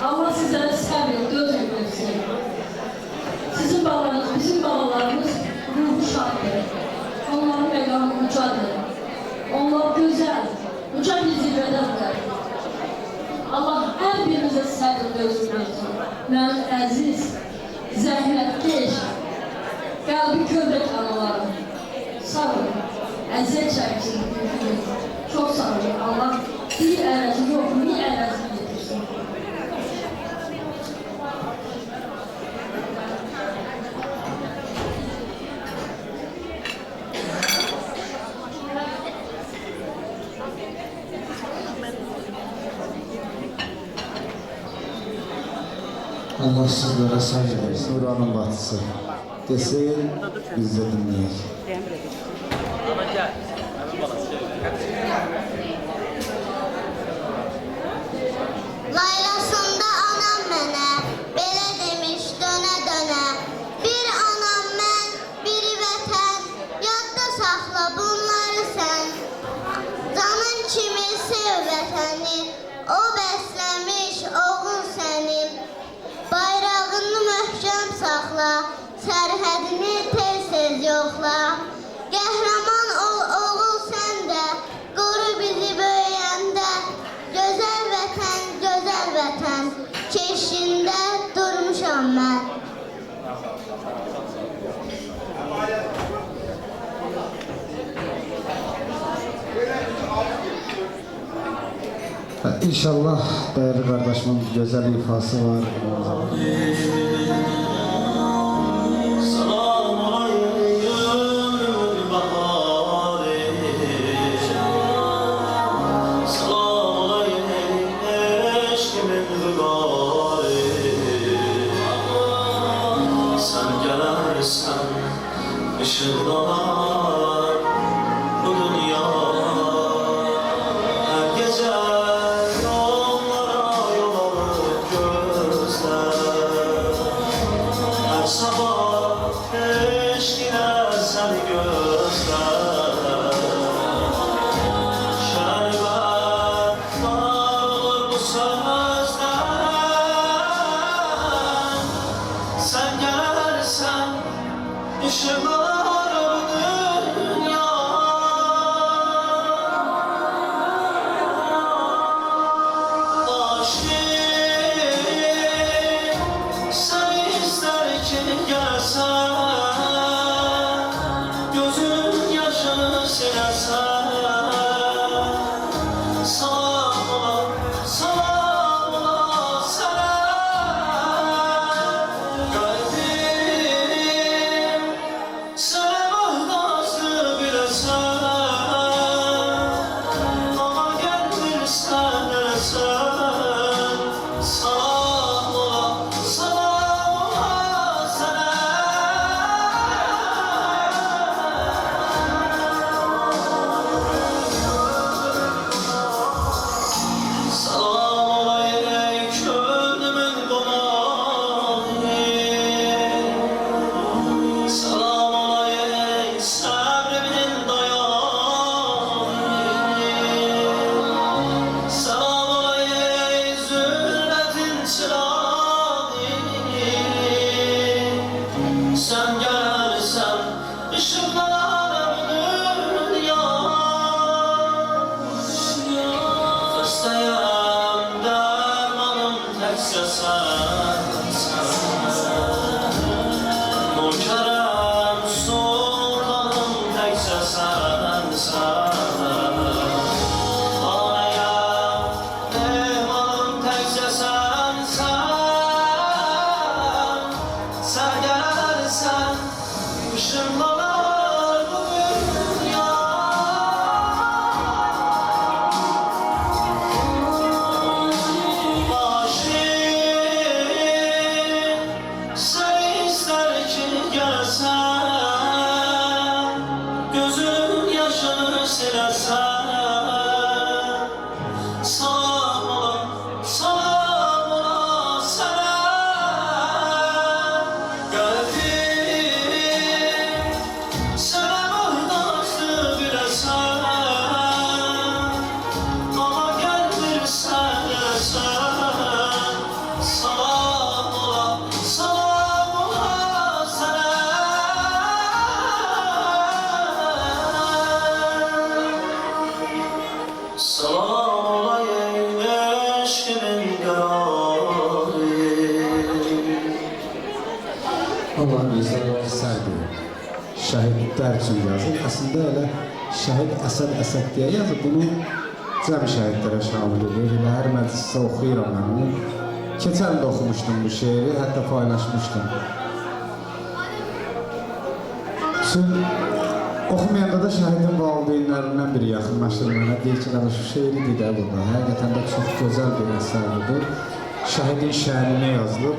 Allah sizlere səbir, dözüm versin. Sizin babalarınız, bizim babalarımız ruhu şaddır. Onların məqamı ucadır. Onlar gözəl, uca bir zirvədədirlər. Allah hər birimizə səbir, dözüm versin. Mənim əziz, zəhmətkeş, qəlbi kövrək analarım. Sağ olun, əziyyət çəkmişsiniz. Çox sağ olun. Allah bir ərəzi yox, bir ərəzi getirsin. Allah sizlere sayı versin. Nuranın batısı. Deseyin biz de dinleyelim. Laylasında anam mənə belə demiş dönə-dönə. Bir anam mən, biri vətən, yadda saxla bunları sən. Canın kimi sev vətəni, o bəsləmiş oğul sənin. Bayrağını möhkəm saxla, sərhədini tez-tez yoxla. Qəhrəman ol oğul sən də, qoru bizi böyüyəndə. Gözəl vətən, keşində durmuşam mən. İnşallah değerli kardeşimin güzel ifası var. Işıklar bu dünya her gece yollara yol alır gözler. Her sabah eşkine seni gözler. Şerbet dağılır bu sözler. Sen gelirsen ışıklar Salam olayım eşkimin kararı. Allah bizə sərdir. Şəhidlər üçün yazır. Əslində elə şəhid Əsəd deyə yazır. Bunu cəm şəhidlərə şamil edir. Elə hər məclisdə oxuyuram mən onu. Keçən də oxumuşdum bu şeiri, hətta paylaşmışdım. Oxumayanda da şəhidin valideynlərindən biri yaxınlaşır mənə. Deyir ki, şu şeiri deyir də burada. Həqiqətən də çox gözəl bir əsərdir. Şəhidin şəhərinə yazılıb.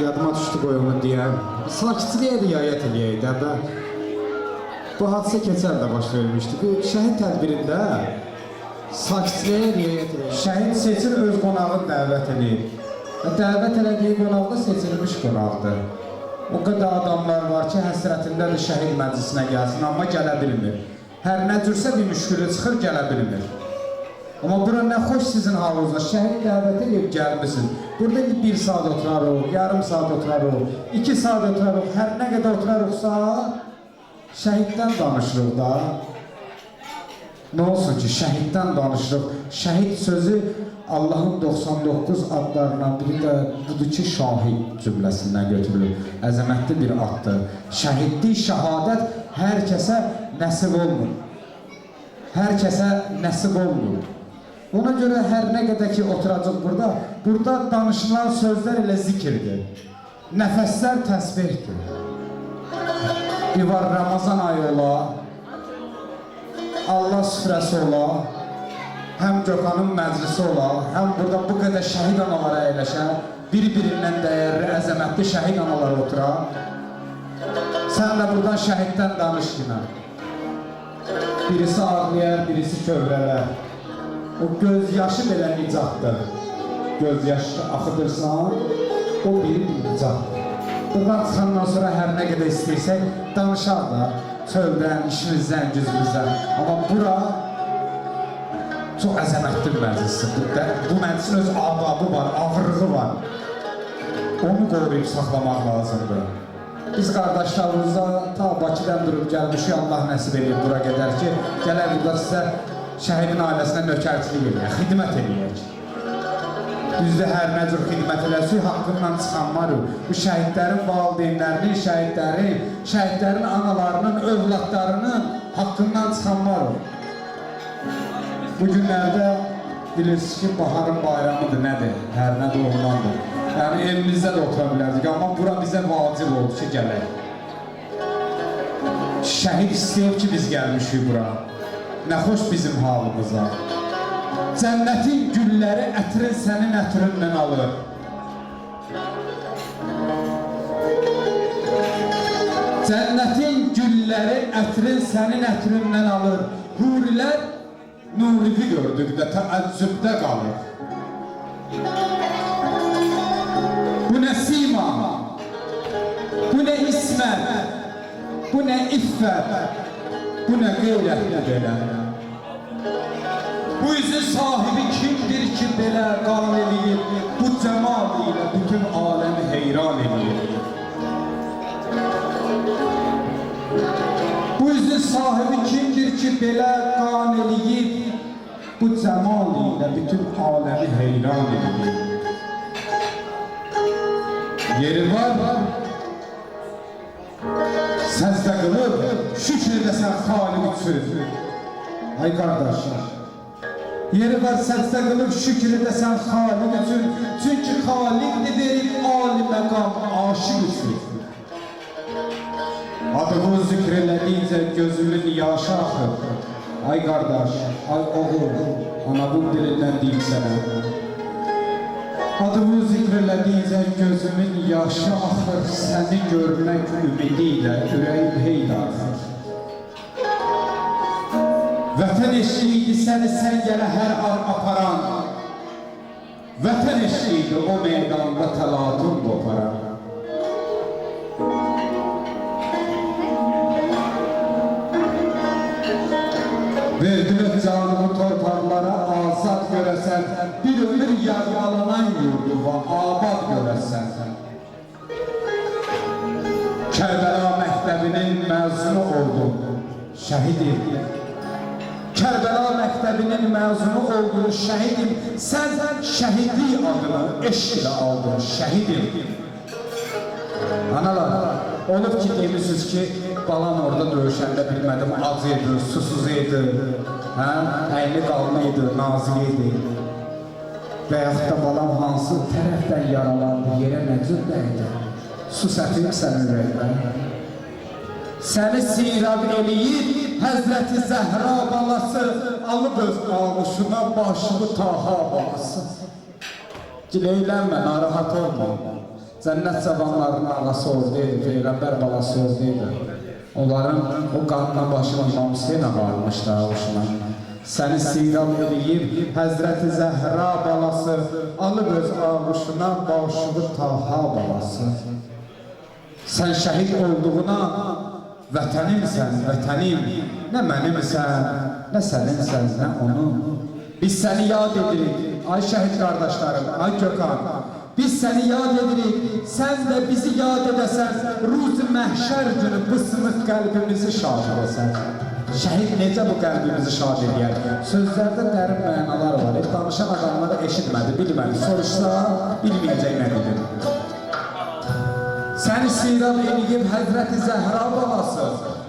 Yadıma düşdü qoy onu deyəm. Sakitliyə riayət eləyək də. Bu hadisə keçən də baş vermişdi. Bu şəhid tədbirində sakitliyə riayət eləyək. Şəhid seçir öz qonağı dəvət eləyir. Dəvət elədiyi qonaq da seçilmiş qonaqdır. O qədər adamlar var ki, həsrətindədir şəhid məclisinə gəlsin, amma gələ bilmir. Hər nə cürsə bir müşkülü çıxır, gələ bilmir. Amma bura nə xoş sizin halınızda, şəhid dəvət edib gəlmişsin. Burada 1 saat oturarıq, yarım saat oturarıq, 2 saat oturarıq, hər nə qədər oturarıqsa, şəhiddən danışırıq da. Nə olsun ki, şəhiddən danışırıq. Şəhid sözü Allahın 99 adlarından biri də budur ki, şahid cümləsindən götürülür. Əzəmətli bir addır. Şəhidlik, şəhadət hər kəsə nəsib olmur. Hər kəsə nəsib olmur. Ona görə hər nə qədər ki, oturacaq burada danışılan sözlər elə zikirdir. Nəfəslər təsbihdir. Bir var Ramazan ayı ola, Allah süfrəsi ola, həm Gökhanın məclisi ola, həm burada bu qədər şəhid analara əyləşə, bir-birindən dəyərli, əzəmətli şəhid analara otura. Sən də buradan şəhiddən danış yine. Birisi ağlayar, birisi kövrələr. O gözyaşı belə nicatdır. Gözyaşı axıdırsan, o bir nicatdır. Buradan çıxandan sonra hər nə qədər istəyirsək, danışar da çöldən, işimizdən, güzümüzdən. Amma bura çox əzəmətli bir məclisdir. Bu məclisin öz adabı var, ağırlığı var. Onu qoruyub saxlamaq lazımdır. Biz qardaşlarımızda ta Bakıdan durub gəlmişik, Allah nəsib edib bura qədər ki, gələk burada sizə şəhidin ailəsinə nökərçilik eləyək, xidmət eləyək. Düzdür, hər nə cür xidmət eləyək, haqqından çıxan var. Bu şəhidlərin valideynlərinin, şəhidlərin analarının, övladlarının haqqından çıxan var. Bu günlərdə bilirsiniz ki, baharın bayramıdır, nədir? Hər nədir ondandır. Yəni evimizdə də otura bilərdik, amma bura bizə vacib oldu ki, gələk. Şəhid istəyib ki, biz gəlmişik bura. Nə xoş bizim halımıza. Cənnətin gülləri ətrin sənin ətrindən alır. Cənnətin gülləri ətrin sənin ətrindən alır. Hurilər nurivi gördükdə təəccübdə qalır. Bu nə sima, bu nə ismət, bu nə iffət, bu nə qeyrətli belə. Bu üzün sahibi kimdir ki, belə qan eləyir, bu cəmal ilə bütün aləmi heyran eləyir. Bu üzün sahibi kimdir ki, belə qan eləyir, bu cəmal ilə bütün aləmi heyran eləyir. Yeri var, səzdə qılır, şükür edəsən xalik üçün. Ay qardaşlar, yeri var, səzdə qılır, şükür edəsən xalik üçün. Çünki xalikdir verib ali məqam aşıq üçün. Adımı zikr elədiyincə gözümün yaşı axır. Ay qardaş, ay oğul, anamın dilindən deyim sənə. Adımı zikr elədiyincə gözümün yaşı axır, səni görmək ümidi ilə ürəyim heyl axır. Vətən eşqiydi səni səngələ hər an aparan, vətən eşqiydi o meydanda təlatun qoparan. Verdilər canımı torpaqlara azad görəsən, bir ömür yaralanan yurduva abad görəsən. Kərbəla məktəbinin məzunu oldum, şəhid etdim. Kərbəla məktəbinin məzunu olduğun şəhidim, sən şəhidlik adını eşq ilə aldın, şəhidim. Analar, olub ki, demişsiniz ki, balam orada döyüşəndə bilmədim, acı idi, susuz idi, əyni qalma idi, nazili idi. Və yaxud da balam hansı tərəfdən yaralandı, yerə məcud dəydi, su səfiyib sən ürəkdən. Səni sirab eləyib, Həzrəti Zəhra balası, alıb öz ağuşuna başını Taha balası. Gileylənmə, narahat olma. Cənnət cavanlarının ağası oradaydı, Peyğəmbər balası oradaydı. Onların o qanına başına İmam Hüseyin ağarmışdı ağuşuna. Səni sirab eləyib, Həzrəti Zəhra balası, alıb öz ağuşuna başını Taha balası. Sən şəhid olduğuna, vətənimsən, vətənim, nə mənimsən, nə səninsən, nə onun. Biz səni yad edirik, ay şəhid qardaşlarım, ay Gökhan. Biz səni yad edirik, sən də bizi yad edəsən, ruz-i məhşər günü bu sınıq qəlbimizi şad edəsən. Şəhid necə bu qəlbimizi şad edər? Sözlərdə dərin mənalar var, danışan adamları eşitmədi, bilmədi, soruşsa, bilməyəcək nə dedim. Səni sirab eləyib Həzrəti Zəhra balası,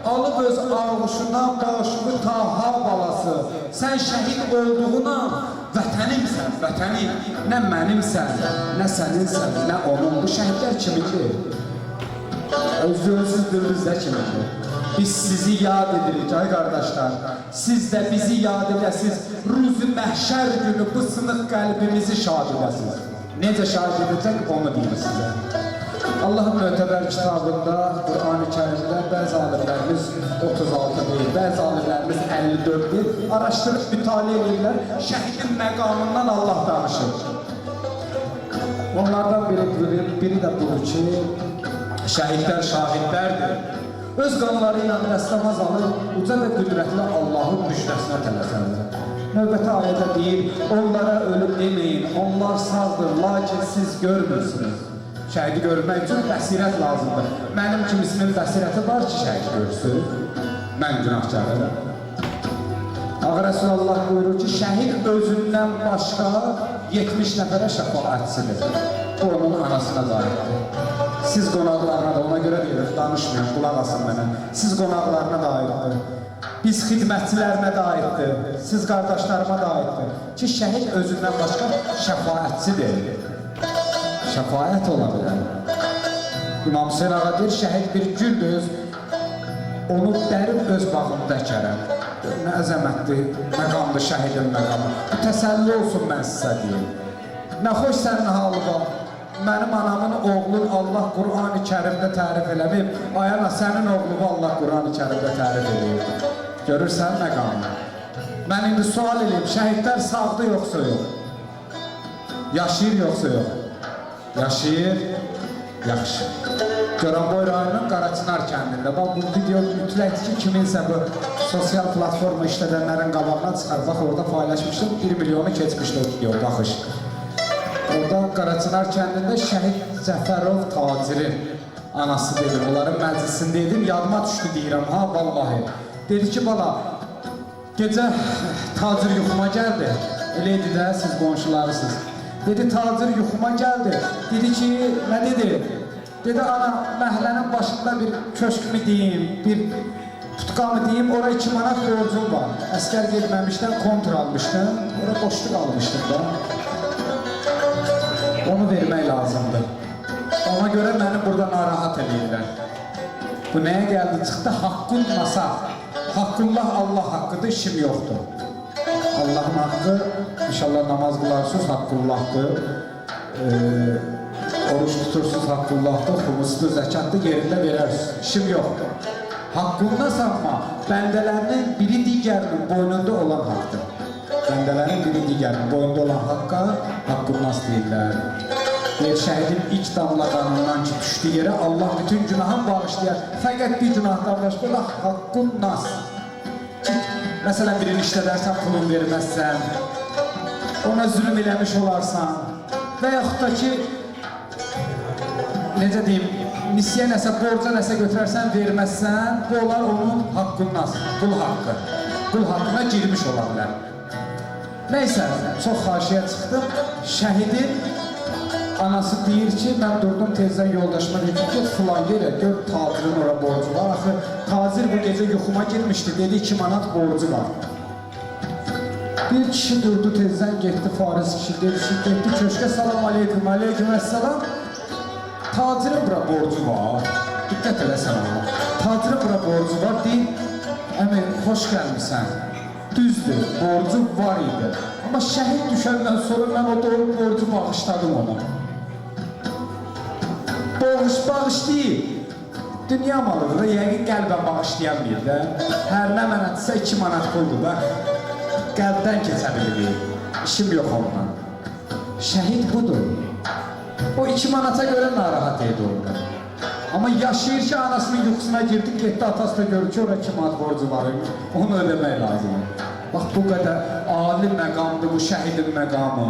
alıb öz ağuşuna başını Taha balası. Sən şəhid olduğuna, vətənimsən, vətənim, nə mənimsən, nə səninsən, nə onun. Bu şəhidlər kimidir? Özünüz dilinizdə kimidir? Biz sizi yad edirik, ay qardaşlar. Siz də bizi yad edəsiniz, ruz-i məhşər günü bu sınıq qəlbimizi şad edəsiniz. Necə şad edəcək, onu deyim sizə. Allahın mötəbər kitabında, Qur'an-ı Kərimdə bəzi alimlərimiz 36 deyil, bəzi alimlərimiz 54 deyil, araşdırıb mütaliə edirlər, şəhidin məqamından Allah danışır. Onlardan biri də budur ki, şəhidlər şahidlərdir. Öz qanları ilə dəstəmaz alır, uca və qüdrətli Allahın müjdəsinə tələsərlər. Növbəti ayədə deyir, onlara ölüm deməyin, onlar sağdır, lakin siz görmürsünüz. Şəhidi görmək üçün bəsirət lazımdır. Mənim kimisinin bəsirəti var ki, şəhid görsün. Mən günahkarım. Ağa Rəsulullah buyurur ki, şəhid özündən başqa 70 nəfərə şəfaətçidir. Bu onun anasına dairdir. Siz qonaqlarına da ona görə deyir, danışmayan, qulaq asın mənə. Siz qonaqlarına dairdir. Biz xidmətçilərinə dairdir. Siz qardaşlarıma dairdir. Ki, şəhid özündən başqa şəfaətçidir. Şəfaət ola bilər. İmam Hüseyin ağa deyir, şəhid bir güldür, onu dərib öz bağımda əkərəm. Nə əzəmətli məqamdır şəhidin məqamı. Bu təsəlli olsun mən sizə deyim. Nə xoş sənin halıqa. Mənim anamın oğlun Allah Qur'an-ı Kərimdə tərif eləməyib. Ayana, sənin oğlunu Allah Qur'an-ı Kərimdə tərif eləyib. Görürsən məqamı. Mən indi sual eləyim, şəhidlər sağdı yoxsa yox? Yaşayır yoxsa yox? Yaşayır, yaxşı. Goranboy rayonunun Qaraçınar kəndində. Bax, bu video mütləqdir ki, kiminsə bu sosial platforma işlədənlərin qabağına çıxar. Bax, orada paylaşmışdım, 1 milyonu keçmişdi o video, baxış. Orada Qaraçınar kəndində Şəhid Cəfərov tacirin anası dedim, onların məclisində dedim, yadıma düşdü deyirəm, ha, vallahi. Dedi ki, bala, gecə tacir yuxuma gəldi, eləydi də, siz qonşularısınız. Dedi, tacir yuxuma gəldi, dedi ki, nə dedi? Dedi, ana, məhəllənin başında bir köşkümü deyim, bir tutqamı deyim, oraya 2 manat borcum var. Əskər gelməmişdən kontr almışdım, oraya boşluq almışdım da. Onu vermək lazımdır. Ona görə məni burada narahat edirlər. Bu nəyə gəldi? Çıxdı haqqun masa. Haqqullah Allah haqqıdır, işim yoxdur. Allahın haqqı, inşallah namaz qılarsınız, haqqullahdır. Oruç tutursunuz, haqqullahdır, xumusdur, zəkatdır, yerində verərsiniz. İşim yoxdur. Haqqunda sanma, bəndələrinin biri digərinin boynunda olan haqqdır. Bəndələrin biri digərinin boynunda olan haqqa haqqunnas deyirlər. Deyir, şəhidin ilk damla qanından ki, düşdü yerə Allah bütün günahın bağışlayar. Fəqət bir günahdan başqa da haqqunnas. Məsələn, birini işlədərsən, pulun verməzsən, ona zülüm eləmiş olarsan və yaxud da ki, necə deyim, misiyə nəsə, borca nəsə götürərsən, verməzsən, bu olar onun haqqunnas, qul haqqı. qul haqqına girmiş ola bilər. Neysə, çox xaşiyə çıxdım. Şəhidin anası deyir ki, mən durdum tezdən yoldaşıma dedim ki, get filan yerə, gör tacirin ora borcu var. Axı, tacir bu gecə yuxuma girmişdi, dedi 2 manat borcu var. Bir kişi durdu tezdən, getdi Fariz kişi, dedi ki, getdi köşkə, salam aleyküm, aleyküm əssalam. Tacirin bura borcu var, diqqət eləsən ona. Tacirin bura borcu var, deyim, əmi, xoş gəlmişsən. Düzdür, borcu var idi. Amma şəhid düşəndən sonra mən o doğru borcu bağışladım ona. Bağış deyil. Dünya malıdır da, yəqin qəlbən bağışlayan bir də. Hər nə mənətsə 2 manat puldur da. Qəlbdən keçə bilir. İşim yox ondan. Şəhid budur. O 2 manata görə narahat eydi orada. Amma yaşayır ki, anasının yuxusuna girdi, getdi atasına görür ki, orada 2 manat borcu var. Onu ödəmək lazımdır. Bax, bu qədər ali məqamdır bu şəhidin məqamı.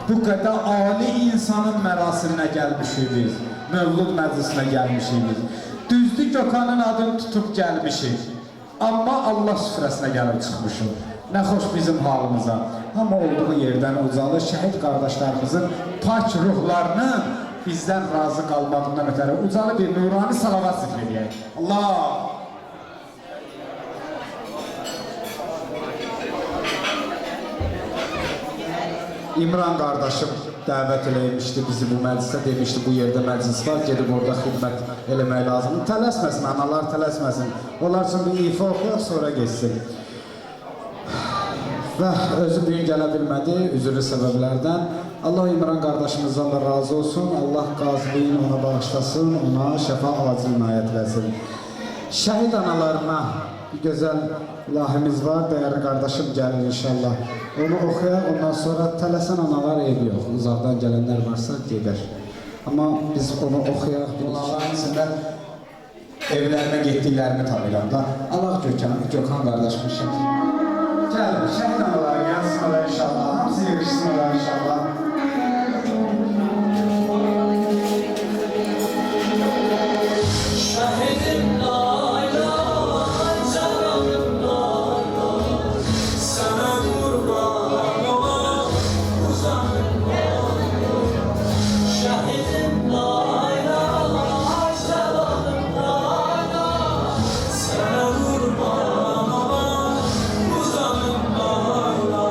Bu qədər ali insanın mərasiminə gəlmişik biz. Mövlud məclisinə gəlmişik biz. Düzdür, Gökhanın adını tutub gəlmişik. Amma Allah süfrəsinə gəlib çıxmışıq. Nə xoş bizim halımıza. Amma olduğu yerdən ucalır, şəhid qardaşlarımızın pak ruhlarının bizdən razı qalmağından ötəri ucalı bir nurani salavat zikr edək. Allah! İmran qardaşım dəvət eləymişdi bizi bu məclisə, demişdi bu yerdə məclis var, gedib orada xidmət eləmək lazımdır. Tələsməsin, analar tələsməsin. Onlar üçün bir ifa oxuyaq, sonra geçsin. Və özü bugün gələ bilmədi, üzürlü səbəblərdən. Allah İmran qardaşımızdan da razı olsun, Allah qaziliyin ona bağışlasın, ona şəfa acil inayət eləsin. Şəhid analarına bir gözəl ilahimiz var, dəyərli qardaşım gəlir inşallah. Onu oxuyaq, ondan sonra tələsən analar evi yox, uzaqdan gələnlər varsa gedər. Amma biz onu oxuyaq, bunların içində evlərinə getdiklərini tanıyıram da. Allah Gökhan qardaşım şəhid. Gəlir, şəhid analar gəlsin olar inşallah, hamısı yığışsın olar inşallah. Şəhidim layla, cananım layla, sənə qurban olam, uzanım layla. Şəhidim layla, cananım layla, sənə qurban olam, uzanım layla.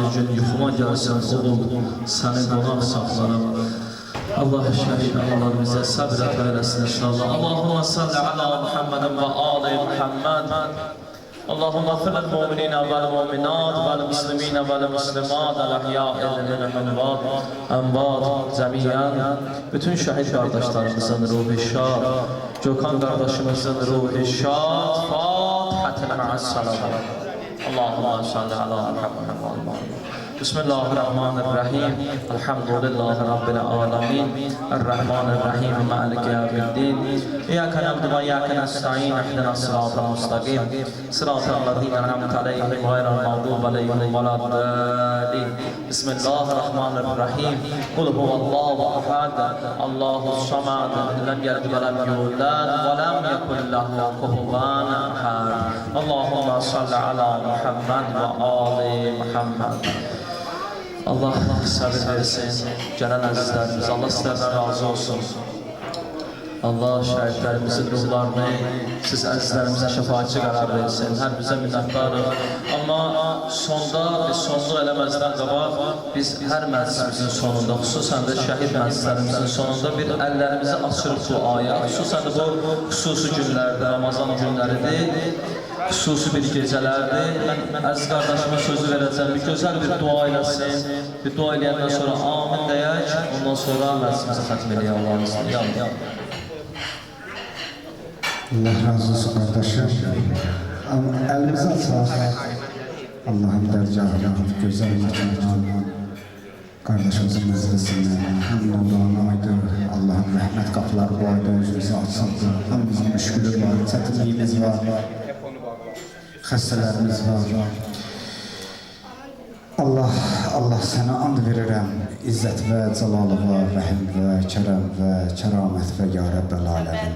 bir gün yuxuma gəlsən, oğul, səni qonaq saxlarım. Allah şəhid analarımıza səbr eyləsin inşallah. Allahumma salli ala Muhammedin və ali Muhammed. اللهم اغفر للمؤمنين والمؤمنات والمسلمين والمسلمات الأحياء منهم والأموات جميعا. Bütün şəhid qardaşlarımızın ruhu şad, Gökhan qardaşımızın ruhu şad. Fatihətən mə'əs-salavat. Allahumma salli ala Muhammed. Bismillahirrahmanirrahim. Elhamdülillahi Rabbil alemin. Errahmanirrahim. Maliki yevmiddin. İyyâke na'budu ve iyyâke nestaîn. İhdinas sıratal mustakîm. Sıratal lezîne en'amte aleyhim gayril mağdûbi aleyhim veleddâllîn. Bismillahirrahmanirrahim. Kul huvallahu ahad. Allahus samad. Lem yelid ve lem yulad ve lem yekun lehu kufuven ahad. Allahumma salli ala Muhammed ve ali Muhammed. Allah səbir versin, gələn əzizlərimiz, Allah sizlərdən razı olsun. Allah şəhidlərimizin ruhlarını, siz əzizlərimizə şəfaatçı qərar versin, hər bizə minnətdarıq. Amma sonda, biz sonluq eləməzdən qabaq, biz hər məclisimizin sonunda, xüsusən də şəhid məclislərimizin sonunda bir əllərimizi açırıq bu aya. Xüsusən də bu xüsusi günlərdir, Ramazan günləridir. Xüsusi bir gecələrdir. Mən əziz qardaşıma sözü verəcəm, bir gözəl bir dua eləsin. Bir dua eləyəndən sonra amin deyək, ondan sonra məclisimizi xətm eləyək Allah'ın izniyle. Allah razı olsun kardeşim. Elimizi açaq. Allah'ın dərgahına, gözəl məkanına, kardeşimizin məclisindən, həmdən duanı aydır. Allah'ın rəhmət qapıları bu ayda özümüzü açsındır. Hamımızın müşkülü var, çətinliyimiz var. Xəstələrimiz var. Allah sənə and verirəm, izzət və cəlalığa, rəhim və kərəm və kəramət və ya Rəbbəl aləmin.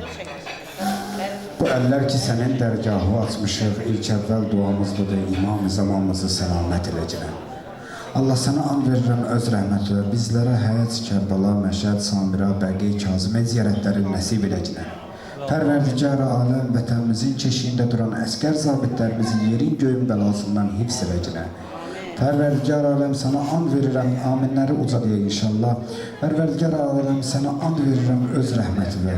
Bu əllər ki, sənin dərgahı açmışıq, ilk əvvəl duamızdır, imam zamanımızı səlamət eləcəkən. Allah sənə and verirəm öz rəhməti və bizlərə Həyat, Kərbəla, Məşəd, Samira, Bəqi, Kazimə ziyarətləri nəsib eləcəkən. Pərverdigar aləm vətənimizin keşiyində duran əskər zabitlərimizin yerin göyün bəlasından hifz eləcəkən. Pərverdigar aləm sənə and verirəm, aminləri ucadıyıq inşallah. Pərverdigar aləm sənə and verirəm öz rəhməti və